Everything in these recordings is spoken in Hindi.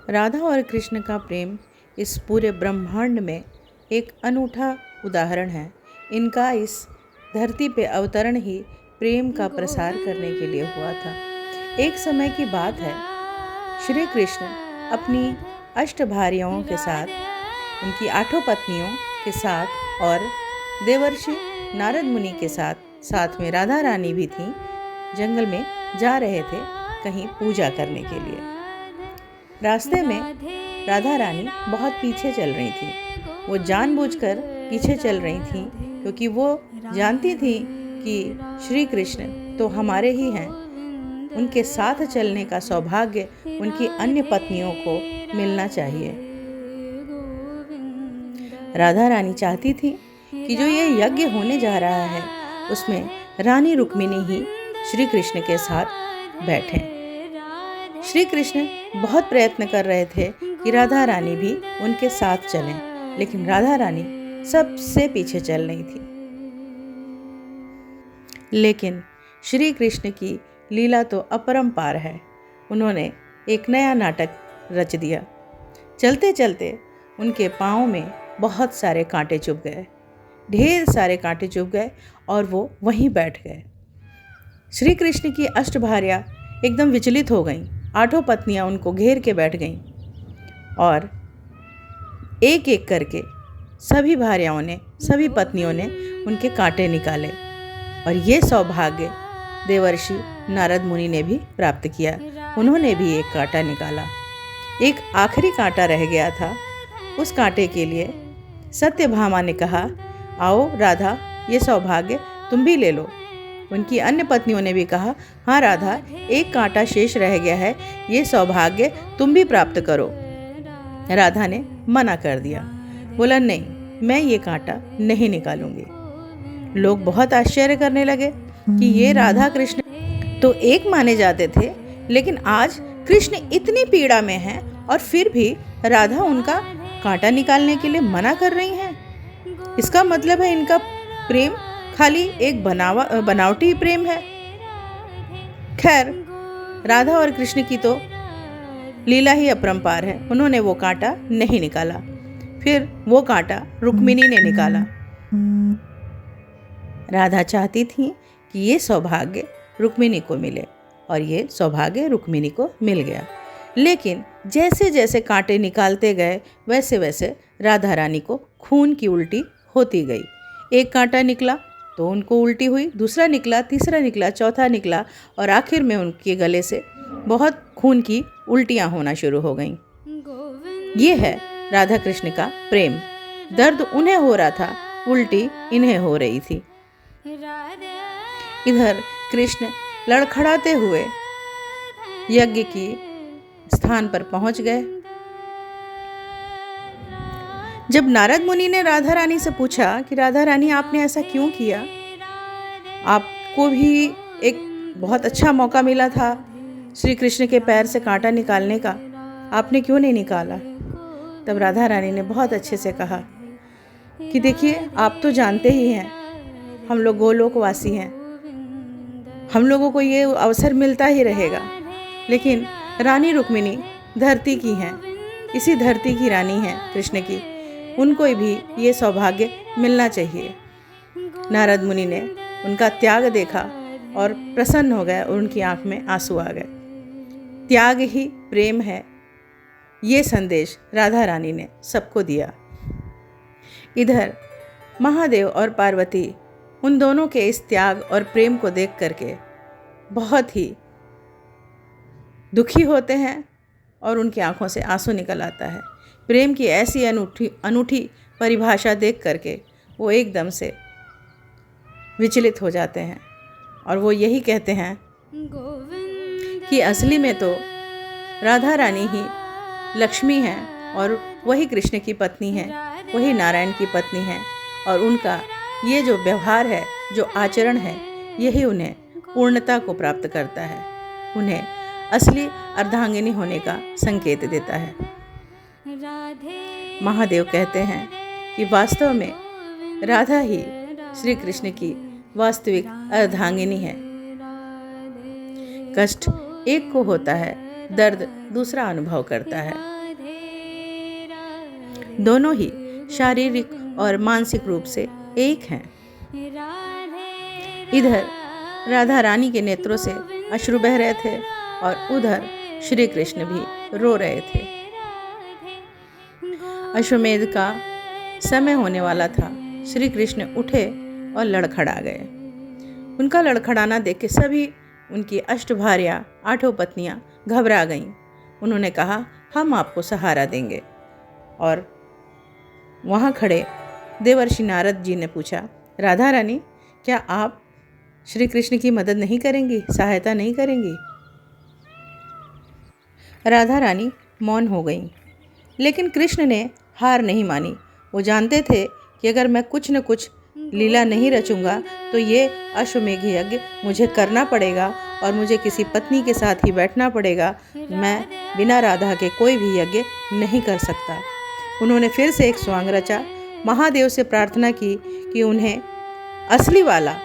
राधा और कृष्ण का प्रेम इस पूरे ब्रह्मांड में एक अनूठा उदाहरण है। इनका इस धरती पे अवतरण ही प्रेम का प्रसार करने के लिए हुआ था। एक समय की बात है, श्री कृष्ण अपनी अष्टभार्याओं के साथ, उनकी 8 पत्नियों के साथ और देवर्षि नारद मुनि के साथ में राधा रानी भी थी, जंगल में जा रहे थे कहीं पूजा करने के लिए। रास्ते में राधा रानी बहुत पीछे चल रही थी। वो जानबूझकर पीछे चल रही थी क्योंकि वो जानती थी कि श्री कृष्ण तो हमारे ही हैं। उनके साथ चलने का सौभाग्य उनकी अन्य पत्नियों को मिलना चाहिए। राधा रानी चाहती थी कि जो ये यज्ञ होने जा रहा है उसमें रानी रुक्मिणी ही श्री कृष्ण के साथ बैठें। श्री कृष्ण बहुत प्रयत्न कर रहे थे कि राधा रानी भी उनके साथ चलें, लेकिन राधा रानी सबसे पीछे चल रही थी। लेकिन श्री कृष्ण की लीला तो अपरंपार है। उन्होंने एक नया नाटक रच दिया। चलते चलते उनके पाँव में बहुत सारे कांटे चुभ गए, ढेर सारे कांटे चुभ गए और वो वहीं बैठ गए। श्री कृष्ण की अष्टभार्या एकदम विचलित हो गईं। 8 पत्नियां उनको घेर के बैठ गईं और एक एक करके सभी भार्याओं ने, सभी पत्नियों ने उनके कांटे निकाले और ये सौभाग्य देवर्षि नारद मुनि ने भी प्राप्त किया। उन्होंने भी एक कांटा निकाला। एक आखिरी कांटा रह गया था। उस कांटे के लिए सत्यभामा ने कहा, आओ राधा, ये सौभाग्य तुम भी ले लो। उनकी अन्य पत्नियों ने भी कहा, हाँ राधा, एक कांटा शेष रह गया है, ये सौभाग्य तुम भी प्राप्त करो। राधा ने मना कर दिया, बोला नहीं, मैं ये कांटा नहीं निकालूंगी। लोग बहुत आश्चर्य करने लगे कि ये राधा कृष्ण तो एक माने जाते थे, लेकिन आज कृष्ण इतनी पीड़ा में हैं और फिर भी राधा उनका कांटा निकालने के लिए मना कर रही हैं। इसका मतलब है इनका प्रेम खाली एक बनावटी प्रेम है। खैर, राधा और कृष्ण की तो लीला ही अपरंपार है। उन्होंने वो कांटा नहीं निकाला। फिर वो कांटा रुक्मिणी ने निकाला। राधा चाहती थी कि ये सौभाग्य रुक्मिणी को मिले और ये सौभाग्य रुक्मिणी को मिल गया। लेकिन जैसे जैसे कांटे निकालते गए वैसे वैसे राधा रानी को खून की उल्टी होती गई। एक कांटा निकला तो उनको उल्टी हुई, दूसरा निकला, तीसरा निकला, चौथा निकला और आखिर में उनके गले से बहुत खून की उल्टियाँ होना शुरू हो गईं। ये है राधा कृष्ण का प्रेम। दर्द उन्हें हो रहा था, उल्टी इन्हें हो रही थी। इधर कृष्ण लड़खड़ाते हुए यज्ञ की स्थान पर पहुंच गए। जब नारद मुनि ने राधा रानी से पूछा कि राधा रानी, आपने ऐसा क्यों किया? आपको भी एक बहुत अच्छा मौका मिला था श्री कृष्ण के पैर से कांटा निकालने का, आपने क्यों नहीं निकाला? तब राधा रानी ने बहुत अच्छे से कहा कि देखिए, आप तो जानते ही हैं, हम लोग गोलोकवासी हैं, हम लोगों को ये अवसर मिलता ही रहेगा। लेकिन रानी रुक्मिणी धरती की हैं, इसी धरती की रानी हैं कृष्ण की, उनको भी ये सौभाग्य मिलना चाहिए। नारद मुनि ने उनका त्याग देखा और प्रसन्न हो गए और उनकी आंख में आंसू आ गए। त्याग ही प्रेम है, ये संदेश राधा रानी ने सबको दिया। इधर महादेव और पार्वती उन दोनों के इस त्याग और प्रेम को देख करके बहुत ही दुखी होते हैं और उनकी आंखों से आंसू निकल आता है। प्रेम की ऐसी अनूठी परिभाषा देख करके वो एकदम से विचलित हो जाते हैं और वो यही कहते हैं कि असली में तो राधा रानी ही लक्ष्मी हैं और वही कृष्ण की पत्नी हैं, वही नारायण की पत्नी हैं और उनका ये जो व्यवहार है, जो आचरण है, यही उन्हें पूर्णता को प्राप्त करता है, उन्हें असली अर्धांगिनी होने का संकेत देता है। महादेव कहते हैं कि वास्तव में राधा ही श्री कृष्ण की वास्तविक अर्धांगिनी है। कष्ट एक को होता है, दर्द दूसरा अनुभव करता है। दोनों ही शारीरिक और मानसिक रूप से एक हैं। इधर राधा रानी के नेत्रों से अश्रु बह रहे थे और उधर श्री कृष्ण भी रो रहे थे। अश्वमेध का समय होने वाला था। श्री कृष्ण उठे और लड़खड़ा गए। उनका लड़खड़ाना देख के सभी उनकी अष्टभार्या 8 पत्नियां घबरा गईं। उन्होंने कहा, हम आपको सहारा देंगे। और वहाँ खड़े देवर्षि नारद जी ने पूछा, राधा रानी, क्या आप श्री कृष्ण की मदद नहीं करेंगी, सहायता नहीं करेंगी? राधा रानी मौन हो गईं। लेकिन कृष्ण ने हार नहीं मानी। वो जानते थे कि अगर मैं कुछ न कुछ लीला नहीं रचूंगा तो ये अश्वमेघ यज्ञ मुझे करना पड़ेगा और मुझे किसी पत्नी के साथ ही बैठना पड़ेगा। मैं बिना राधा के कोई भी यज्ञ नहीं कर सकता। उन्होंने फिर से एक स्वांग रचा, महादेव से प्रार्थना की कि उन्हें असली वाला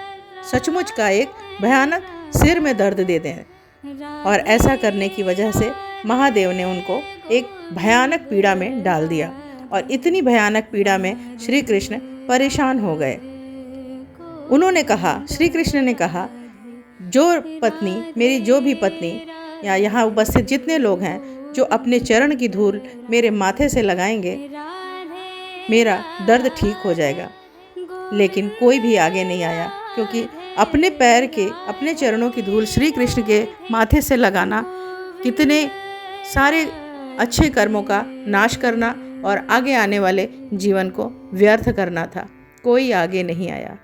सचमुच का एक भयानक सिर में दर्द दे दें। और ऐसा करने की वजह से महादेव ने उनको एक भयानक पीड़ा में डाल दिया और इतनी भयानक पीड़ा में श्री कृष्ण परेशान हो गए। उन्होंने कहा, श्री कृष्ण ने कहा, जो पत्नी, मेरी जो भी पत्नी या यहाँ उपस्थित जितने लोग हैं जो अपने चरण की धूल मेरे माथे से लगाएंगे, मेरा दर्द ठीक हो जाएगा। लेकिन कोई भी आगे नहीं आया, क्योंकि अपने पैर के, अपने चरणों की धूल श्री कृष्ण के माथे से लगाना कितने सारे अच्छे कर्मों का नाश करना और आगे आने वाले जीवन को व्यर्थ करना था। कोई आगे नहीं आया।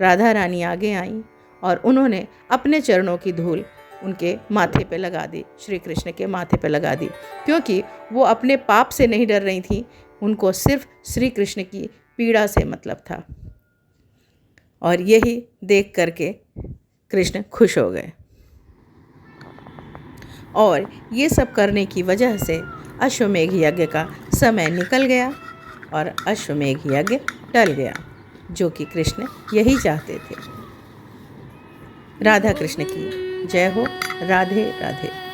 राधा रानी आगे आईं और उन्होंने अपने चरणों की धूल उनके माथे पे लगा दी, श्री कृष्ण के माथे पे लगा दी, क्योंकि वो अपने पाप से नहीं डर रही थी। उनको सिर्फ श्री कृष्ण की पीड़ा से मतलब था। और यही देख करके कृष्ण खुश हो गए। और ये सब करने की वजह से अश्वमेघ यज्ञ का समय निकल गया और अश्वमेघ यज्ञ टल गया, जो कि कृष्ण यही चाहते थे। राधा कृष्ण की जय हो। राधे राधे।